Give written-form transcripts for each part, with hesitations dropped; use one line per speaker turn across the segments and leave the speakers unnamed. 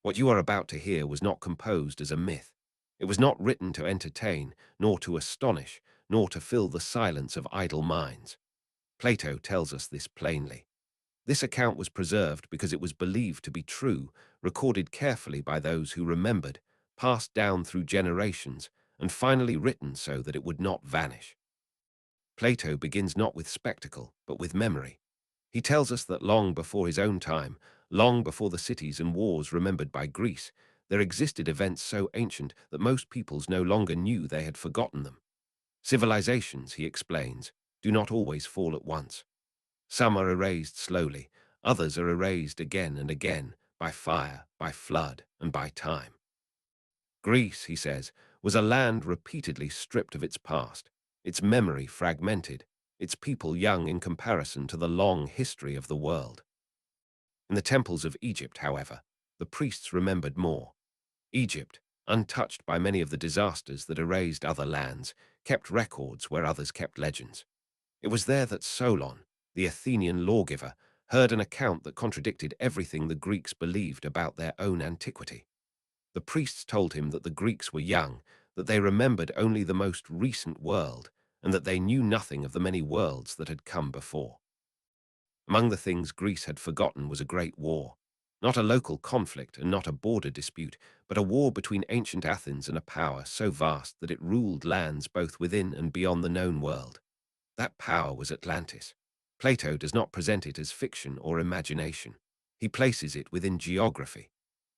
What you are about to hear was not composed as a myth. It was not written to entertain, nor to astonish, nor to fill the silence of idle minds. Plato tells us this plainly. This account was preserved because it was believed to be true, recorded carefully by those who remembered, passed down through generations, and finally written so that it would not vanish. Plato begins not with spectacle, but with memory. He tells us that long before his own time, long before the cities and wars remembered by Greece, there existed events so ancient that most peoples no longer knew they had forgotten them. Civilizations, he explains, do not always fall at once. Some are erased slowly, others are erased again and again, by fire, by flood, and by time. Greece, he says, was a land repeatedly stripped of its past, its memory fragmented, its people young in comparison to the long history of the world. In the temples of Egypt, however, the priests remembered more. Egypt, untouched by many of the disasters that erased other lands, kept records where others kept legends. It was there that Solon, the Athenian lawgiver, heard an account that contradicted everything the Greeks believed about their own antiquity. The priests told him that the Greeks were young, that they remembered only the most recent world, and that they knew nothing of the many worlds that had come before. Among the things Greece had forgotten was a great war, not a local conflict and not a border dispute, but a war between ancient Athens and a power so vast that it ruled lands both within and beyond the known world. That power was Atlantis. Plato does not present it as fiction or imagination. He places it within geography.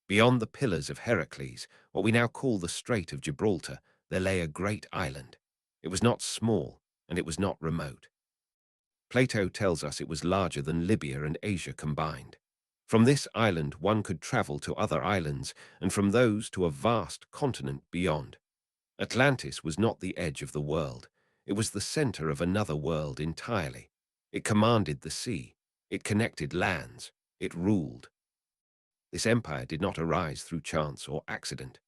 Beyond the pillars of Heracles, what we now call the Strait of Gibraltar, there lay a great island. It was not small, and it was not remote. Plato tells us it was larger than Libya and Asia combined. From this island one could travel to other islands, and from those to a vast continent beyond. Atlantis was not the edge of the world. It was the center of another world entirely. It commanded the sea. It connected lands. It ruled. This empire did not arise through chance or accident.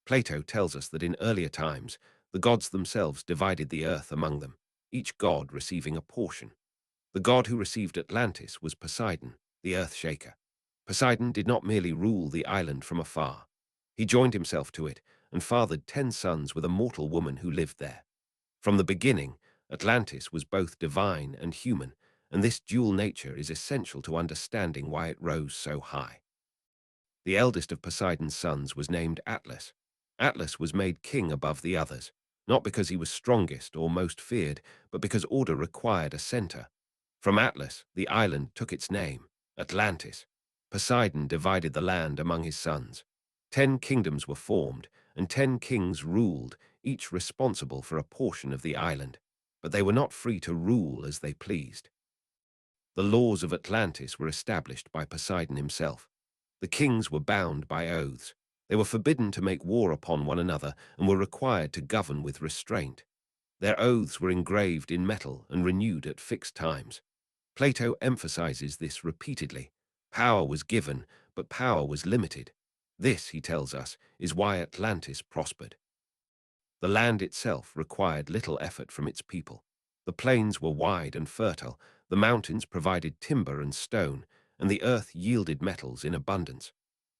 Plato tells us that in earlier times, the gods themselves divided the earth among them, each god receiving a portion. The god who received Atlantis was Poseidon, the earth-shaker. Poseidon did not merely rule the island from afar. He joined himself to it and fathered 10 sons with a mortal woman who lived there. From the beginning, Atlantis was both divine and human, and this dual nature is essential to understanding why it rose so high. The eldest of Poseidon's sons was named Atlas. Atlas was made king above the others, not because he was strongest or most feared, but because order required a center. From Atlas, the island took its name, Atlantis. Poseidon divided the land among his sons. 10 kingdoms were formed, and 10 kings ruled, each responsible for a portion of the island, but they were not free to rule as they pleased. The laws of Atlantis were established by Poseidon himself. The kings were bound by oaths. They were forbidden to make war upon one another and were required to govern with restraint. Their oaths were engraved in metal and renewed at fixed times. Plato emphasizes this repeatedly. Power was given, but power was limited. This, he tells us, is why Atlantis prospered. The land itself required little effort from its people. The plains were wide and fertile, the mountains provided timber and stone, and the earth yielded metals in abundance.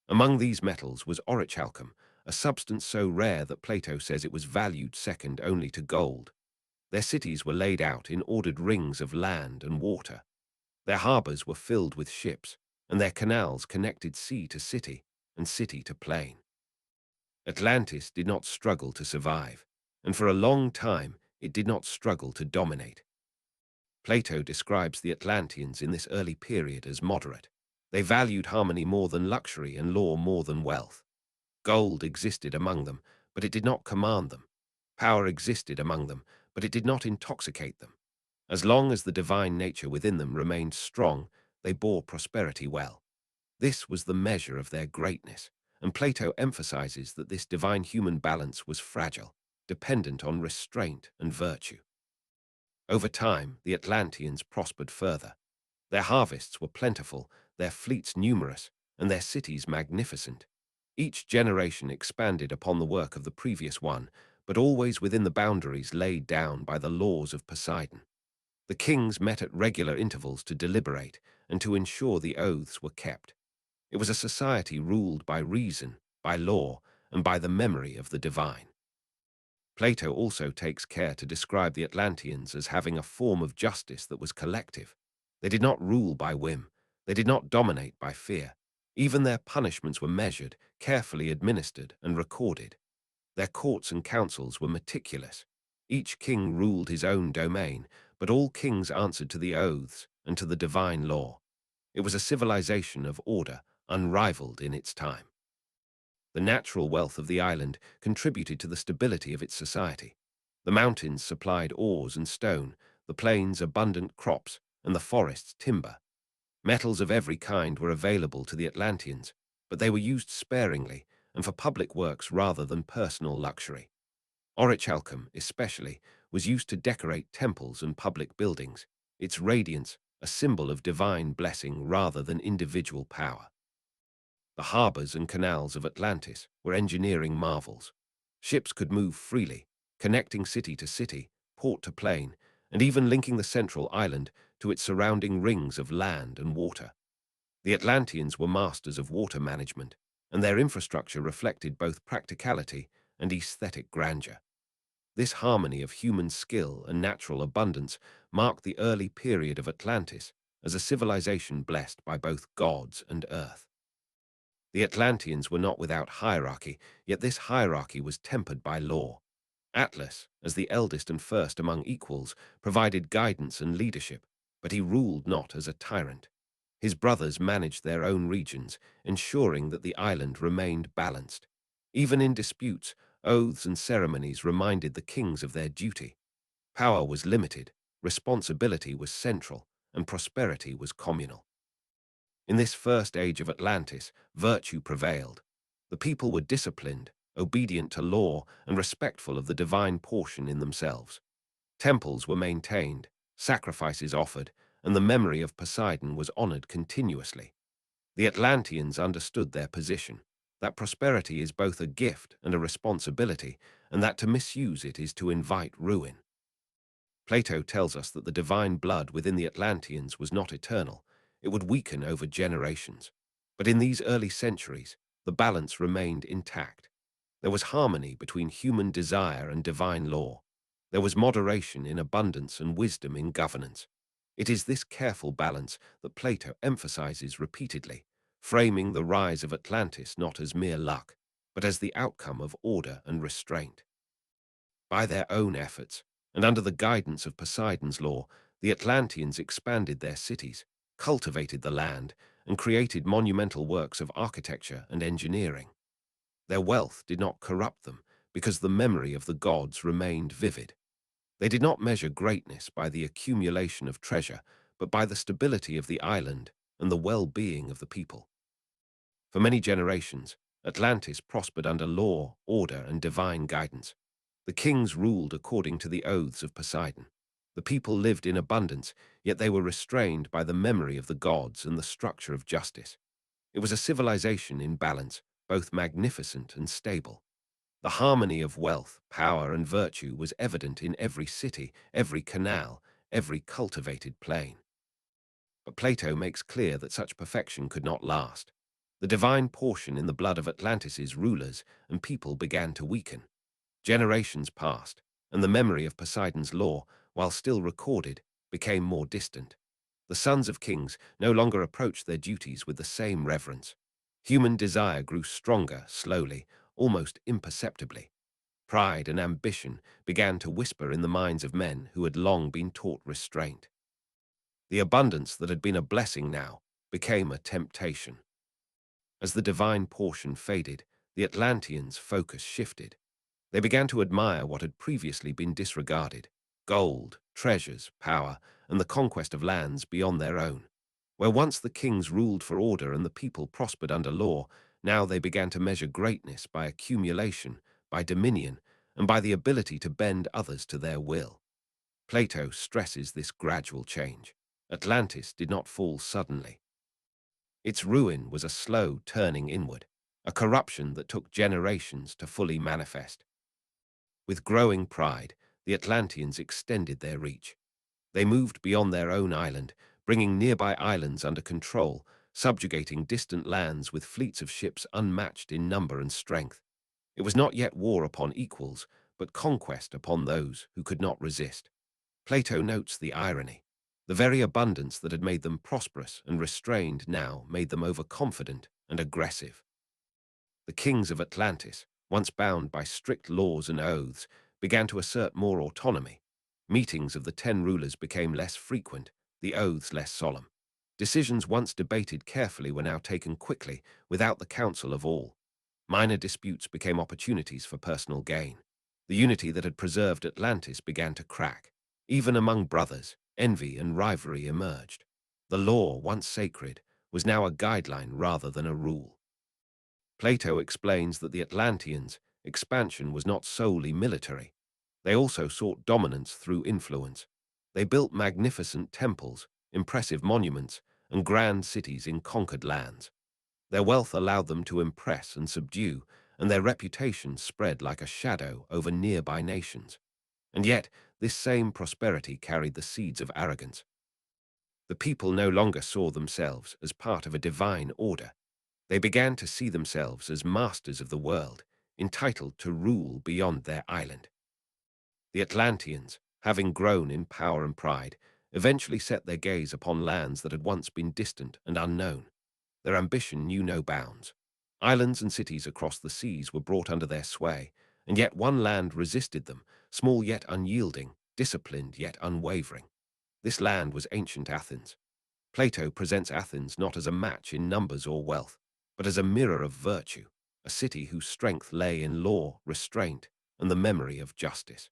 Among these metals was orichalcum, a substance so rare that Plato says it was valued second only to gold. Their cities were laid out in ordered rings of land and water. Their harbors were filled with ships, and their canals connected sea to city and city to plain. Atlantis did not struggle to survive, and for a long time it did not struggle to dominate. Plato describes the Atlanteans in this early period as moderate. They valued harmony more than luxury and law more than wealth. Gold existed among them, but it did not command them. Power existed among them, but it did not intoxicate them. As long as the divine nature within them remained strong, they bore prosperity well. This was the measure of their greatness, and Plato emphasizes that this divine human balance was fragile, dependent on restraint and virtue. Over time, the Atlanteans prospered further. Their harvests were plentiful, their fleets numerous, and their cities magnificent. Each generation expanded upon the work of the previous one, but always within the boundaries laid down by the laws of Poseidon. The kings met at regular intervals to deliberate and to ensure the oaths were kept. It was a society ruled by reason, by law, and by the memory of the divine. Plato also takes care to describe the Atlanteans as having a form of justice that was collective. They did not rule by whim. They did not dominate by fear. Even their punishments were measured, carefully administered, and recorded. Their courts and councils were meticulous. Each king ruled his own domain, but all kings answered to the oaths and to the divine law. It was a civilization of order, unrivaled in its time. The natural wealth of the island contributed to the stability of its society. The mountains supplied ores and stone, the plains abundant crops, and the forests timber. Metals of every kind were available to the Atlanteans, but they were used sparingly and for public works rather than personal luxury. Orichalcum, especially, was used to decorate temples and public buildings, its radiance a symbol of divine blessing rather than individual power. The harbors and canals of Atlantis were engineering marvels. Ships could move freely, connecting city to city, port to plain, and even linking the central island to its surrounding rings of land and water. The Atlanteans were masters of water management, and their infrastructure reflected both practicality and aesthetic grandeur. This harmony of human skill and natural abundance marked the early period of Atlantis as a civilization blessed by both gods and earth. The Atlanteans were not without hierarchy, yet this hierarchy was tempered by law. Atlas, as the eldest and first among equals, provided guidance and leadership, but he ruled not as a tyrant. His brothers managed their own regions, ensuring that the island remained balanced. Even in disputes, oaths and ceremonies reminded the kings of their duty. Power was limited, responsibility was central, and prosperity was communal. In this first age of Atlantis, virtue prevailed. The people were disciplined, obedient to law, and respectful of the divine portion in themselves. Temples were maintained, sacrifices offered, and the memory of Poseidon was honored continuously. The Atlanteans understood their position, that prosperity is both a gift and a responsibility, and that to misuse it is to invite ruin. Plato tells us that the divine blood within the Atlanteans was not eternal. It would weaken over generations. But in these early centuries, the balance remained intact. There was harmony between human desire and divine law. There was moderation in abundance and wisdom in governance. It is this careful balance that Plato emphasizes repeatedly, framing the rise of Atlantis not as mere luck, but as the outcome of order and restraint. By their own efforts, and under the guidance of Poseidon's law, the Atlanteans expanded their cities, cultivated the land, and created monumental works of architecture and engineering. Their wealth did not corrupt them, because the memory of the gods remained vivid. They did not measure greatness by the accumulation of treasure, but by the stability of the island and the well-being of the people. For many generations, Atlantis prospered under law, order, and divine guidance. The kings ruled according to the oaths of Poseidon. The people lived in abundance, yet they were restrained by the memory of the gods and the structure of justice. It was a civilization in balance, both magnificent and stable. The harmony of wealth, power, and virtue was evident in every city, every canal, every cultivated plain. But Plato makes clear that such perfection could not last. The divine portion in the blood of Atlantis's rulers and people began to weaken. Generations passed, and the memory of Poseidon's law, while still recorded, became more distant. The sons of kings no longer approached their duties with the same reverence. Human desire grew stronger, slowly, almost imperceptibly. Pride and ambition began to whisper in the minds of men who had long been taught restraint. The abundance that had been a blessing now became a temptation. As the divine portion faded, the Atlanteans' focus shifted. They began to admire what had previously been disregarded: gold, treasures, power, and the conquest of lands beyond their own. Where once the kings ruled for order and the people prospered under law, now they began to measure greatness by accumulation, by dominion, and by the ability to bend others to their will. Plato stresses this gradual change. Atlantis did not fall suddenly. Its ruin was a slow turning inward, a corruption that took generations to fully manifest. With growing pride, the Atlanteans extended their reach. They moved beyond their own island, bringing nearby islands under control, subjugating distant lands with fleets of ships unmatched in number and strength. It was not yet war upon equals, but conquest upon those who could not resist. Plato notes the irony. The very abundance that had made them prosperous and restrained now made them overconfident and aggressive. The kings of Atlantis, once bound by strict laws and oaths, began to assert more autonomy. Meetings of the 10 rulers became less frequent, the oaths less solemn. Decisions once debated carefully were now taken quickly, without the counsel of all. Minor disputes became opportunities for personal gain. The unity that had preserved Atlantis began to crack. Even among brothers, envy and rivalry emerged. The law, once sacred, was now a guideline rather than a rule. Plato explains that the Atlanteans' expansion was not solely military. They also sought dominance through influence. They built magnificent temples, impressive monuments, and grand cities in conquered lands. Their wealth allowed them to impress and subdue, and their reputation spread like a shadow over nearby nations. And yet, this same prosperity carried the seeds of arrogance. The people no longer saw themselves as part of a divine order. They began to see themselves as masters of the world, entitled to rule beyond their island. The Atlanteans, having grown in power and pride, eventually set their gaze upon lands that had once been distant and unknown. Their ambition knew no bounds. Islands and cities across the seas were brought under their sway, and yet one land resisted them, small yet unyielding, disciplined yet unwavering. This land was ancient Athens. Plato presents Athens not as a match in numbers or wealth, but as a mirror of virtue, a city whose strength lay in law, restraint, and the memory of justice.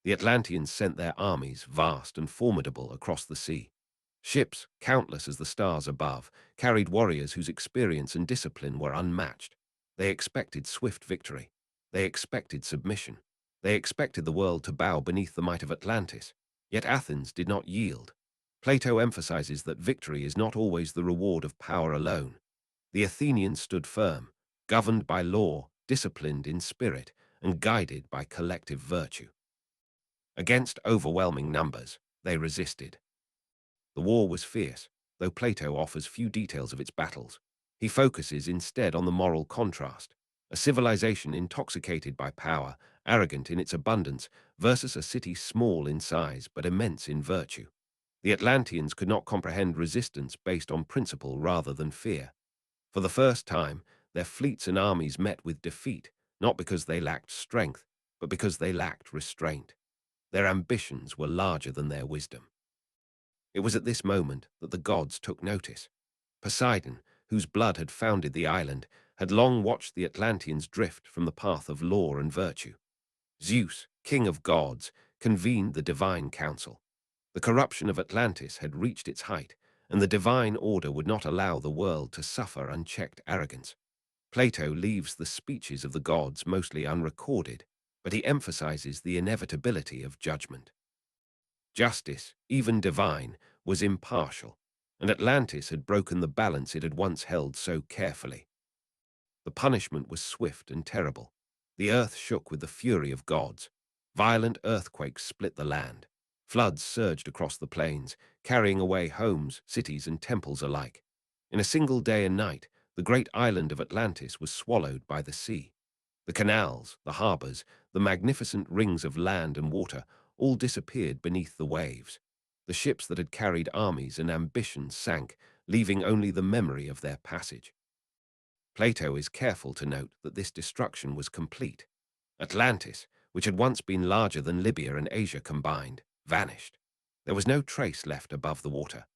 The Atlanteans sent their armies, vast and formidable, across the sea. Ships, countless as the stars above, carried warriors whose experience and discipline were unmatched. They expected swift victory. They expected submission. They expected the world to bow beneath the might of Atlantis. Yet Athens did not yield. Plato emphasizes that victory is not always the reward of power alone. The Athenians stood firm, governed by law, disciplined in spirit, and guided by collective virtue. Against overwhelming numbers, they resisted. The war was fierce, though Plato offers few details of its battles. He focuses instead on the moral contrast, a civilization intoxicated by power, arrogant in its abundance, versus a city small in size but immense in virtue. The Atlanteans could not comprehend resistance based on principle rather than fear. For the first time, their fleets and armies met with defeat, not because they lacked strength, but because they lacked restraint. Their ambitions were larger than their wisdom. It was at this moment that the gods took notice. Poseidon, whose blood had founded the island, had long watched the Atlanteans drift from the path of law and virtue. Zeus, king of gods, convened the divine council. The corruption of Atlantis had reached its height, and the divine order would not allow the world to suffer unchecked arrogance. Plato leaves the speeches of the gods mostly unrecorded, but he emphasizes the inevitability of judgment. Justice, even divine, was impartial, and Atlantis had broken the balance it had once held so carefully. The punishment was swift and terrible. The earth shook with the fury of gods. Violent earthquakes split the land. Floods surged across the plains, carrying away homes, cities, and temples alike. In a single day and night, the great island of Atlantis was swallowed by the sea. The canals, the harbors, the magnificent rings of land and water all disappeared beneath the waves. The ships that had carried armies and ambitions sank, leaving only the memory of their passage. Plato is careful to note that this destruction was complete. Atlantis, which had once been larger than Libya and Asia combined, vanished. There was no trace left above the water.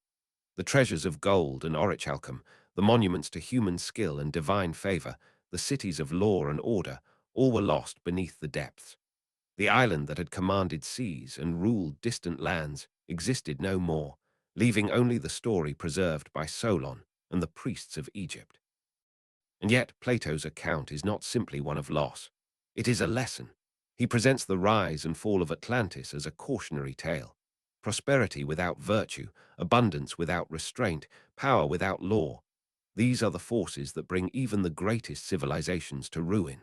The treasures of gold and orichalcum, the monuments to human skill and divine favor, the cities of law and order, all were lost beneath the depths. The island that had commanded seas and ruled distant lands existed no more, leaving only the story preserved by Solon and the priests of Egypt. And yet Plato's account is not simply one of loss. It is a lesson. He presents the rise and fall of Atlantis as a cautionary tale. Prosperity without virtue, abundance without restraint, power without law. These are the forces that bring even the greatest civilizations to ruin.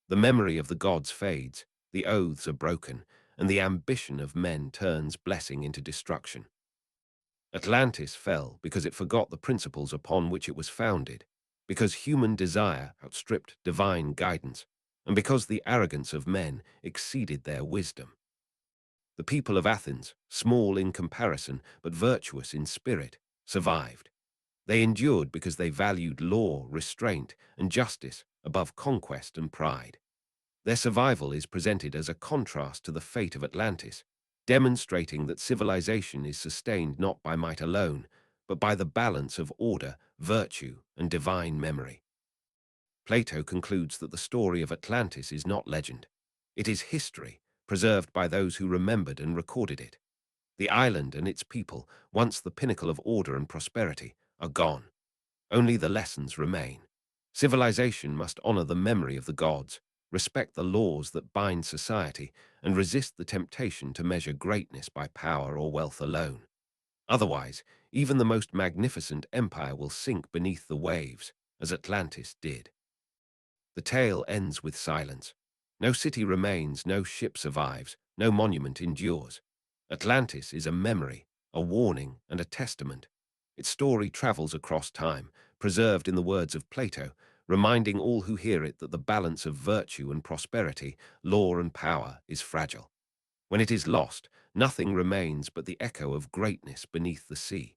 The memory of the gods fades, the oaths are broken, and the ambition of men turns blessing into destruction. Atlantis fell because it forgot the principles upon which it was founded, because human desire outstripped divine guidance, and because the arrogance of men exceeded their wisdom. The people of Athens, small in comparison but virtuous in spirit, survived. They endured because they valued law, restraint, and justice above conquest and pride. Their survival is presented as a contrast to the fate of Atlantis, demonstrating that civilization is sustained not by might alone, but by the balance of order, virtue, and divine memory. Plato concludes that the story of Atlantis is not legend. It is history, preserved by those who remembered and recorded it. The island and its people, once the pinnacle of order and prosperity, are gone. Only the lessons remain. Civilization must honor the memory of the gods, respect the laws that bind society, and resist the temptation to measure greatness by power or wealth alone. Otherwise, even the most magnificent empire will sink beneath the waves, as Atlantis did. The tale ends with silence. No city remains, no ship survives, no monument endures. Atlantis is a memory, a warning, and a testament. Its story travels across time, preserved in the words of Plato, reminding all who hear it that the balance of virtue and prosperity, law and power, is fragile. When it is lost, nothing remains but the echo of greatness beneath the sea.